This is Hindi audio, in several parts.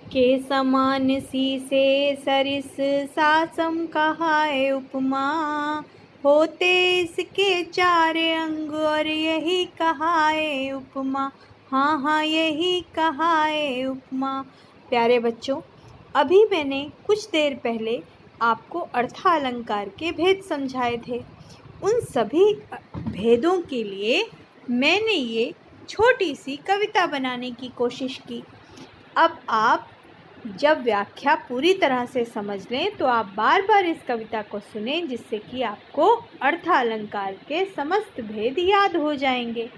के समान शीसे सरिस सासम कहाए उपमा, होते इसके चार अंग और यही कहाए उपमा। हाँ हाँ, यही कहाए उपमा। प्यारे बच्चों, अभी मैंने कुछ देर पहले आपको अर्थालंकार के भेद समझाए थे। उन सभी भेदों के लिए मैंने ये छोटी सी कविता बनाने की कोशिश की। अब आप जब व्याख्या पूरी तरह से समझ लें तो आप बार बार इस कविता को सुनें, जिससे कि आपको अर्थालंकार के समस्त भेद याद हो जाएंगे।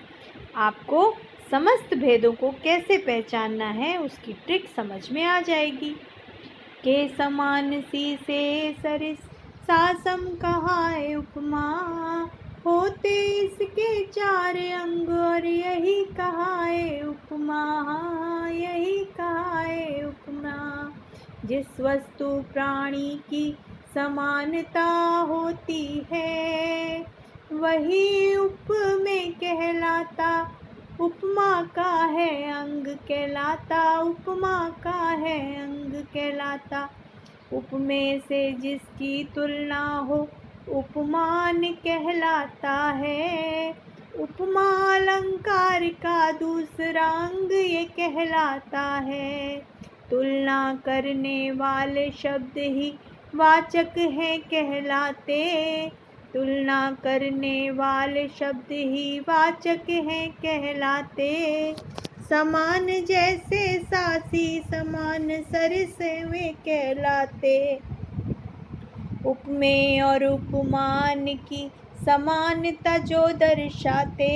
आपको समस्त भेदों को कैसे पहचानना है उसकी ट्रिक समझ में आ जाएगी। के समान शीसे सरिस सासम कहाए उपमा, होते इसके चार अंग और यही कहाए उपमा। यही कहाए उपमा। जिस वस्तु प्राणी की समानता होती है, वही उपमेय कहलाता। उपमा का है अंग कहलाता। उपमा का है अंग कहलाता। उपमेय से जिसकी तुलना हो उपमान कहलाता है। उपमा अलंकार का दूसरा अंग ये कहलाता है। तुलना करने वाले शब्द ही वाचक हैं कहलाते। तुलना करने वाले शब्द ही वाचक हैं कहलाते। समान जैसे सासी समान सरिस वे कहलाते। उपमेय और उपमान की समानता जो दर्शाते,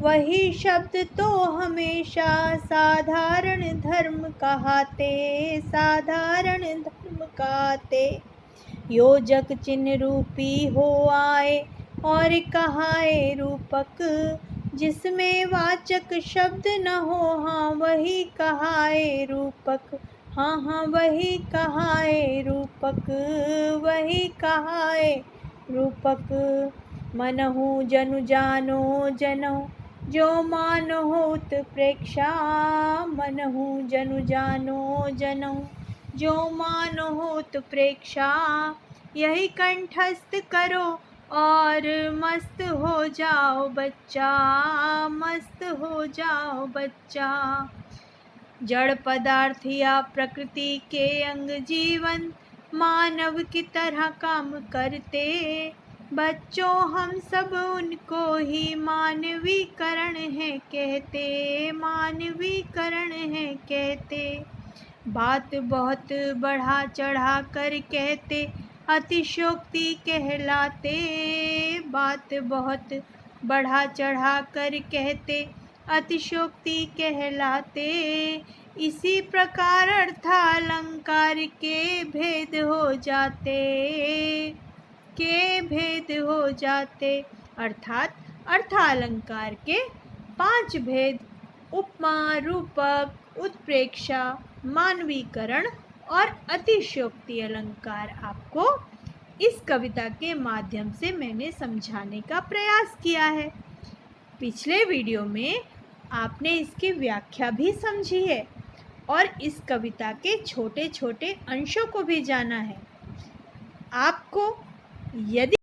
वही शब्द तो हमेशा साधारण धर्म कहाते। साधारण धर्म कहाते। योजक चिन्ह रूपी हो आए और कहाए रूपक, जिसमें वाचक शब्द न हो हाँ वही कहाए रूपक। हाँ हाँ, वही कहाए रूपक। वही कहाए रूपक। मनहु जनु जानो जनऊ जो मान होत प्रेक्षा। मनहु जनु जानो जनऊ जो मान होत प्रेक्षा। यही कंठस्थ करो और मस्त हो जाओ बच्चा। मस्त हो जाओ बच्चा। जड़ पदार्थ या प्रकृति के अंग जीवन मानव की तरह काम करते। बच्चों, हम सब उनको ही मानवीकरण है कहते। मानवीकरण है कहते। बात बहुत बढ़ा चढ़ा कर कहते, अतिशयोक्ति कहलाते। बात बहुत बढ़ा चढ़ा कर कहते, अतिशयोक्ति कहलाते। इसी प्रकार अर्थालंकार के भेद हो जाते। के भेद हो जाते। अर्थात अर्थालंकार के 5 भेद उपमा, रूपक, उत्प्रेक्षा, मानवीकरण और अतिशयोक्ति अलंकार आपको इस कविता के माध्यम से मैंने समझाने का प्रयास किया है। पिछले वीडियो में आपने इसकी व्याख्या भी समझी है और इस कविता के छोटे छोटे अंशों को भी जाना है। आपको यदि